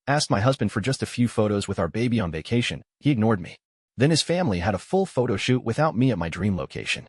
asked my husband for just a few photos with our baby on vacation. He ignored me. Then his family had a full photo shoot without me at my dream location.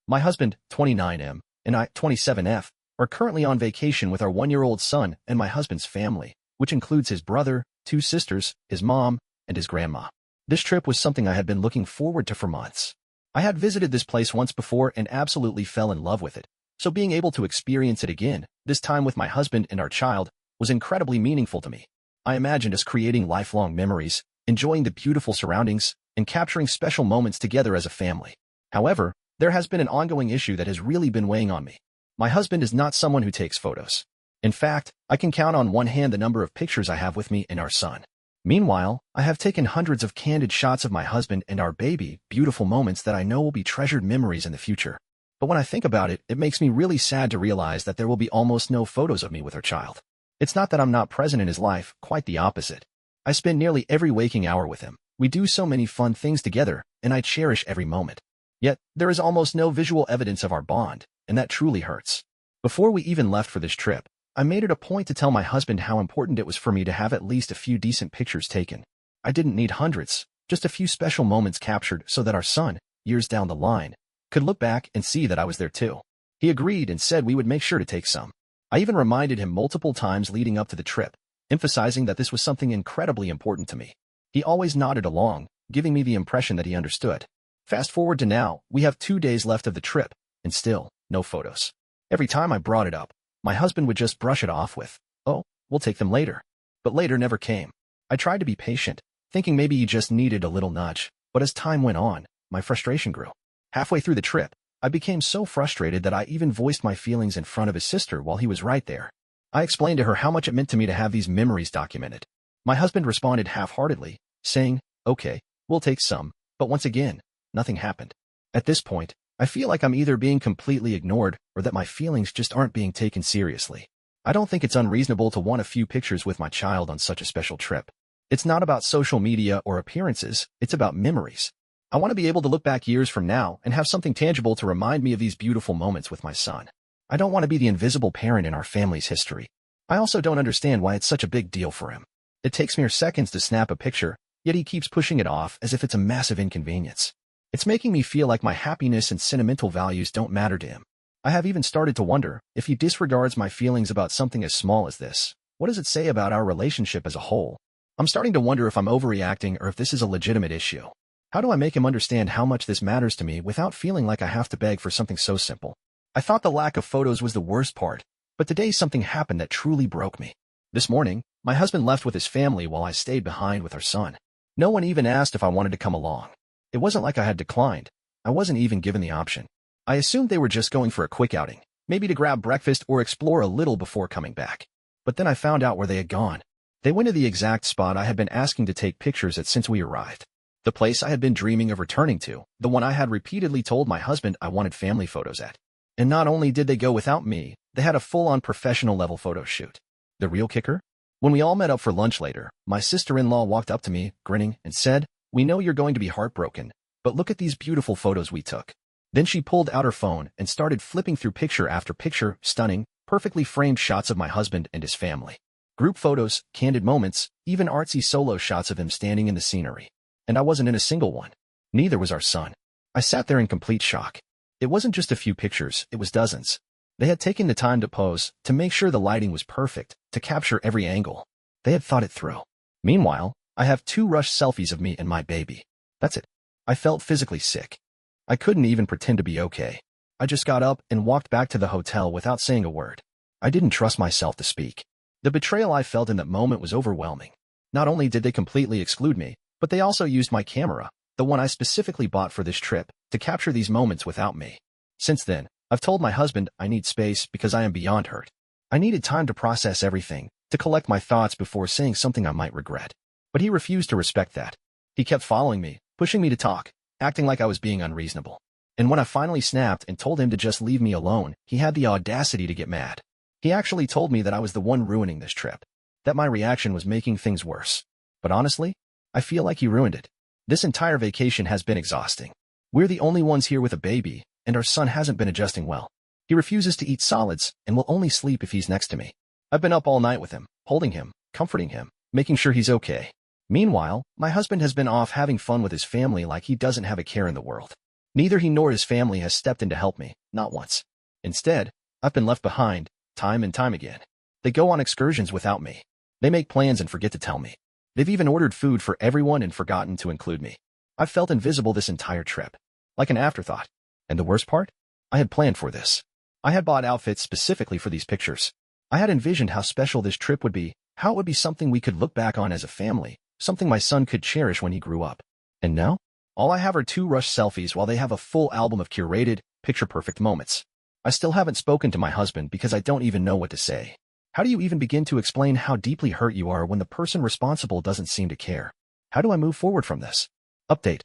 My husband, 29M, and I, 27F, are currently on vacation with our 1-year-old son and my husband's family, which includes his brother, 2 sisters, his mom, and his grandma. This trip was something I had been looking forward to for months. I had visited this place once before and absolutely fell in love with it, so being able to experience it again, this time with my husband and our child, was incredibly meaningful to me. I imagined us creating lifelong memories, enjoying the beautiful surroundings, and capturing special moments together as a family. However, there has been an ongoing issue that has really been weighing on me. My husband is not someone who takes photos. In fact, I can count on one hand the number of pictures I have with me and our son. Meanwhile, I have taken hundreds of candid shots of my husband and our baby, beautiful moments that I know will be treasured memories in the future. But when I think about it, it makes me really sad to realize that there will be almost no photos of me with our child. It's not that I'm not present in his life, quite the opposite. I spend nearly every waking hour with him. We do so many fun things together, and I cherish every moment. Yet, there is almost no visual evidence of our bond, and that truly hurts. Before we even left for this trip, I made it a point to tell my husband how important it was for me to have at least a few decent pictures taken. I didn't need hundreds, just a few special moments captured so that our son, years down the line, could look back and see that I was there too. He agreed and said we would make sure to take some. I even reminded him multiple times leading up to the trip, emphasizing that this was something incredibly important to me. He always nodded along, giving me the impression that he understood. Fast forward to now, we have 2 days left of the trip, and still, no photos. Every time I brought it up, my husband would just brush it off with, "Oh, we'll take them later." But later never came. I tried to be patient, thinking maybe he just needed a little nudge, but as time went on, my frustration grew. Halfway through the trip, I became so frustrated that I even voiced my feelings in front of his sister while he was right there. I explained to her how much it meant to me to have these memories documented. My husband responded half-heartedly, saying, "Okay, we'll take some," but once again, nothing happened. At this point, I feel like I'm either being completely ignored or that my feelings just aren't being taken seriously. I don't think it's unreasonable to want a few pictures with my child on such a special trip. It's not about social media or appearances, it's about memories. I want to be able to look back years from now and have something tangible to remind me of these beautiful moments with my son. I don't want to be the invisible parent in our family's history. I also don't understand why it's such a big deal for him. It takes mere seconds to snap a picture, yet he keeps pushing it off as if it's a massive inconvenience. It's making me feel like my happiness and sentimental values don't matter to him. I have even started to wonder, if he disregards my feelings about something as small as this, what does it say about our relationship as a whole? I'm starting to wonder if I'm overreacting or if this is a legitimate issue. How do I make him understand how much this matters to me without feeling like I have to beg for something so simple? I thought the lack of photos was the worst part, but today something happened that truly broke me. This morning, my husband left with his family while I stayed behind with our son. No one even asked if I wanted to come along. It wasn't like I had declined. I wasn't even given the option. I assumed they were just going for a quick outing, maybe to grab breakfast or explore a little before coming back. But then I found out where they had gone. They went to the exact spot I had been asking to take pictures at since we arrived. The place I had been dreaming of returning to, the one I had repeatedly told my husband I wanted family photos at. And not only did they go without me, they had a full-on professional-level photo shoot. The real kicker? When we all met up for lunch later, my sister-in-law walked up to me, grinning, and said, "We know you're going to be heartbroken, but look at these beautiful photos we took." Then she pulled out her phone and started flipping through picture after picture, stunning, perfectly framed shots of my husband and his family. Group photos, candid moments, even artsy solo shots of him standing in the scenery. And I wasn't in a single one. Neither was our son. I sat there in complete shock. It wasn't just a few pictures, it was dozens. They had taken the time to pose, to make sure the lighting was perfect, to capture every angle. They had thought it through. Meanwhile, I have 2 rushed selfies of me and my baby. That's it. I felt physically sick. I couldn't even pretend to be okay. I just got up and walked back to the hotel without saying a word. I didn't trust myself to speak. The betrayal I felt in that moment was overwhelming. Not only did they completely exclude me, but they also used my camera, the one I specifically bought for this trip, to capture these moments without me. Since then, I've told my husband I need space because I am beyond hurt. I needed time to process everything, to collect my thoughts before saying something I might regret. But he refused to respect that. He kept following me, pushing me to talk, acting like I was being unreasonable. And when I finally snapped and told him to just leave me alone, he had the audacity to get mad. He actually told me that I was the one ruining this trip, that my reaction was making things worse. But honestly, I feel like he ruined it. This entire vacation has been exhausting. We're the only ones here with a baby, and our son hasn't been adjusting well. He refuses to eat solids and will only sleep if he's next to me. I've been up all night with him, holding him, comforting him, making sure he's okay. Meanwhile, my husband has been off having fun with his family like he doesn't have a care in the world. Neither he nor his family has stepped in to help me, not once. Instead, I've been left behind, time and time again. They go on excursions without me. They make plans and forget to tell me. They've even ordered food for everyone and forgotten to include me. I've felt invisible this entire trip, like an afterthought. And the worst part? I had planned for this. I had bought outfits specifically for these pictures. I had envisioned how special this trip would be, how it would be something we could look back on as a family, something my son could cherish when he grew up. And now? All I have are 2 rushed selfies while they have a full album of curated, picture-perfect moments. I still haven't spoken to my husband because I don't even know what to say. How do you even begin to explain how deeply hurt you are when the person responsible doesn't seem to care? How do I move forward from this? Update.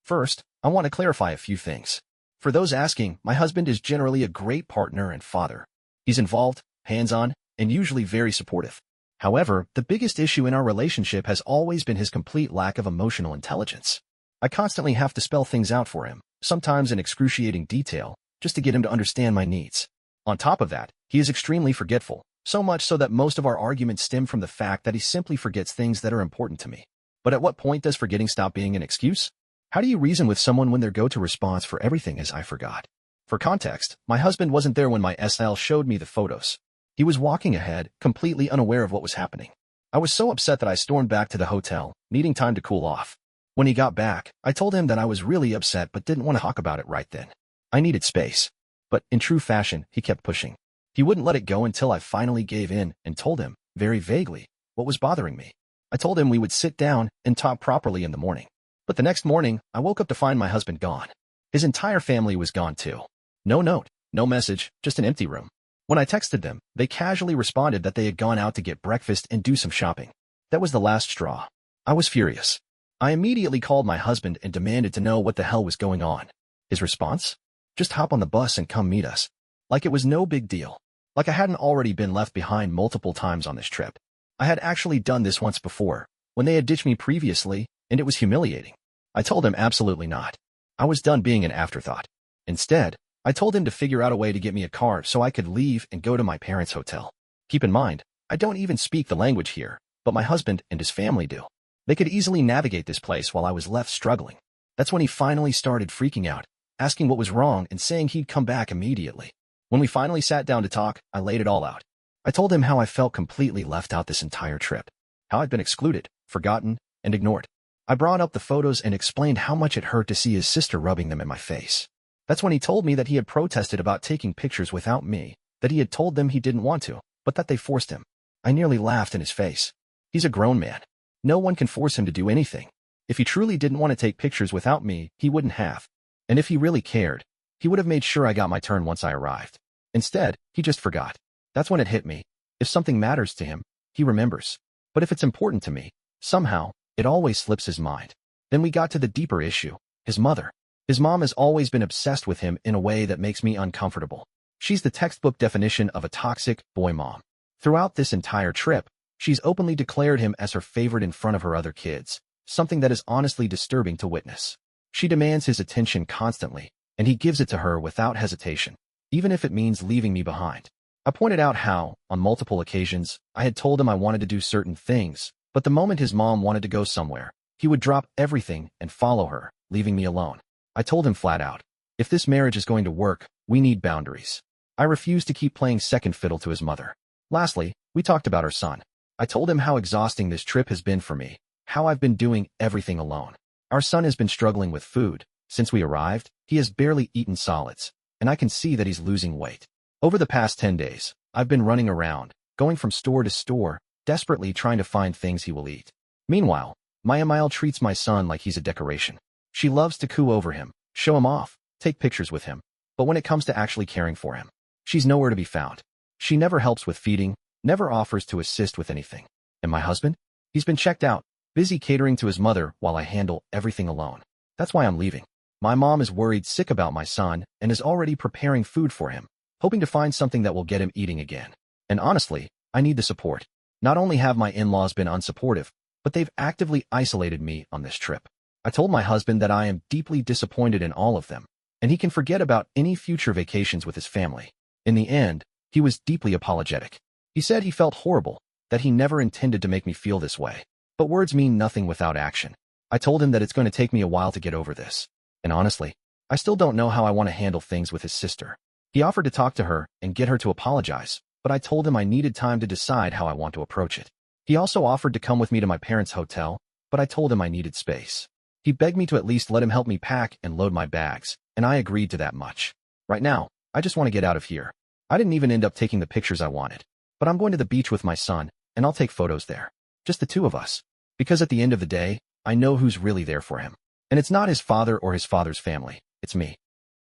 First, I want to clarify a few things. For those asking, my husband is generally a great partner and father. He's involved, hands-on, and usually very supportive. However, the biggest issue in our relationship has always been his complete lack of emotional intelligence. I constantly have to spell things out for him, sometimes in excruciating detail, just to get him to understand my needs. On top of that, he is extremely forgetful, so much so that most of our arguments stem from the fact that he simply forgets things that are important to me. But at what point does forgetting stop being an excuse? How do you reason with someone when their go-to response for everything is "I forgot"? For context, my husband wasn't there when my SL showed me the photos. He was walking ahead, completely unaware of what was happening. I was so upset that I stormed back to the hotel, needing time to cool off. When he got back, I told him that I was really upset but didn't want to talk about it right then. I needed space. But in true fashion, he kept pushing. He wouldn't let it go until I finally gave in and told him, very vaguely, what was bothering me. I told him we would sit down and talk properly in the morning. But the next morning, I woke up to find my husband gone. His entire family was gone too. No note, no message, just an empty room. When I texted them, they casually responded that they had gone out to get breakfast and do some shopping. That was the last straw. I was furious. I immediately called my husband and demanded to know what the hell was going on. His response? Just hop on the bus and come meet us. Like it was no big deal. Like I hadn't already been left behind multiple times on this trip. I had actually done this once before, when they had ditched me previously, and it was humiliating. I told him absolutely not. I was done being an afterthought. Instead, I told him to figure out a way to get me a car so I could leave and go to my parents' hotel. Keep in mind, I don't even speak the language here, but my husband and his family do. They could easily navigate this place while I was left struggling. That's when he finally started freaking out, asking what was wrong and saying he'd come back immediately. When we finally sat down to talk, I laid it all out. I told him how I felt completely left out this entire trip, how I'd been excluded, forgotten, and ignored. I brought up the photos and explained how much it hurt to see his sister rubbing them in my face. That's when he told me that he had protested about taking pictures without me, that he had told them he didn't want to, but that they forced him. I nearly laughed in his face. He's a grown man. No one can force him to do anything. If he truly didn't want to take pictures without me, he wouldn't have. And if he really cared, he would have made sure I got my turn once I arrived. Instead, he just forgot. That's when it hit me. If something matters to him, he remembers. But if it's important to me, somehow, it always slips his mind. Then we got to the deeper issue, his mother. His mom has always been obsessed with him in a way that makes me uncomfortable. She's the textbook definition of a toxic boy mom. Throughout this entire trip, she's openly declared him as her favorite in front of her other kids, something that is honestly disturbing to witness. She demands his attention constantly, and he gives it to her without hesitation, even if it means leaving me behind. I pointed out how, on multiple occasions, I had told him I wanted to do certain things, but the moment his mom wanted to go somewhere, he would drop everything and follow her, leaving me alone. I told him flat out, if this marriage is going to work, we need boundaries. I refused to keep playing second fiddle to his mother. Lastly, we talked about our son. I told him how exhausting this trip has been for me, how I've been doing everything alone. Our son has been struggling with food. Since we arrived, he has barely eaten solids, and I can see that he's losing weight. Over the past 10 days, I've been running around, going from store to store, desperately trying to find things he will eat. Meanwhile, Maya treats my son like he's a decoration. She loves to coo over him, show him off, take pictures with him. But when it comes to actually caring for him, she's nowhere to be found. She never helps with feeding, never offers to assist with anything. And my husband? He's been checked out, busy catering to his mother while I handle everything alone. That's why I'm leaving. My mom is worried sick about my son and is already preparing food for him, hoping to find something that will get him eating again. And honestly, I need the support. Not only have my in-laws been unsupportive, but they've actively isolated me on this trip. I told my husband that I am deeply disappointed in all of them, and he can forget about any future vacations with his family. In the end, he was deeply apologetic. He said he felt horrible, that he never intended to make me feel this way. But words mean nothing without action. I told him that it's going to take me a while to get over this. And honestly, I still don't know how I want to handle things with his sister. He offered to talk to her and get her to apologize, but I told him I needed time to decide how I want to approach it. He also offered to come with me to my parents' hotel, but I told him I needed space. He begged me to at least let him help me pack and load my bags, and I agreed to that much. Right now, I just want to get out of here. I didn't even end up taking the pictures I wanted, but I'm going to the beach with my son, and I'll take photos there. Just the two of us. Because at the end of the day, I know who's really there for him. And it's not his father or his father's family, it's me.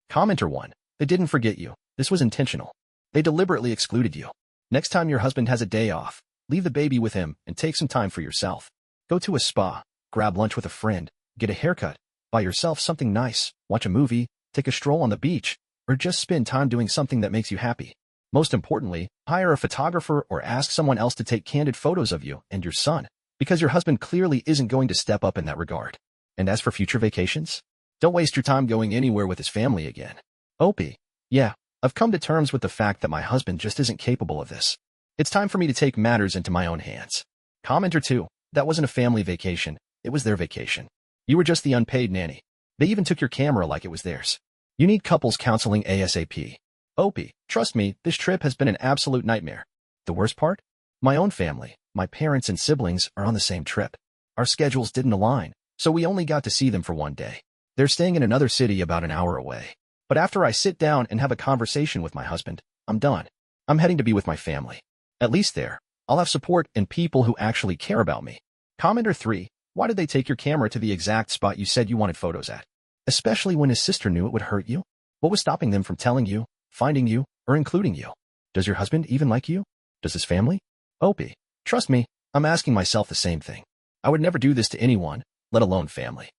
Commenter 1. They didn't forget you. This was intentional. They deliberately excluded you. Next time your husband has a day off, leave the baby with him and take some time for yourself. Go to a spa, grab lunch with a friend, get a haircut, buy yourself something nice, watch a movie, take a stroll on the beach, or just spend time doing something that makes you happy. Most importantly, hire a photographer or ask someone else to take candid photos of you and your son, because your husband clearly isn't going to step up in that regard. And as for future vacations, don't waste your time going anywhere with his family again. Opie. Yeah, I've come to terms with the fact that my husband just isn't capable of this. It's time for me to take matters into my own hands. Commenter 2. That wasn't a family vacation, it was their vacation. You were just the unpaid nanny. They even took your camera like it was theirs. You need couples counseling ASAP. Opie, trust me, this trip has been an absolute nightmare. The worst part? My own family, my parents and siblings are on the same trip. Our schedules didn't align, so we only got to see them for one day. They're staying in another city about an hour away. But after I sit down and have a conversation with my husband, I'm done. I'm heading to be with my family. At least there, I'll have support and people who actually care about me. Commenter 3. Why did they take your camera to the exact spot you said you wanted photos at? Especially when his sister knew it would hurt you? What was stopping them from telling you, finding you, or including you? Does your husband even like you? Does his family? Opie, trust me, I'm asking myself the same thing. I would never do this to anyone, let alone family.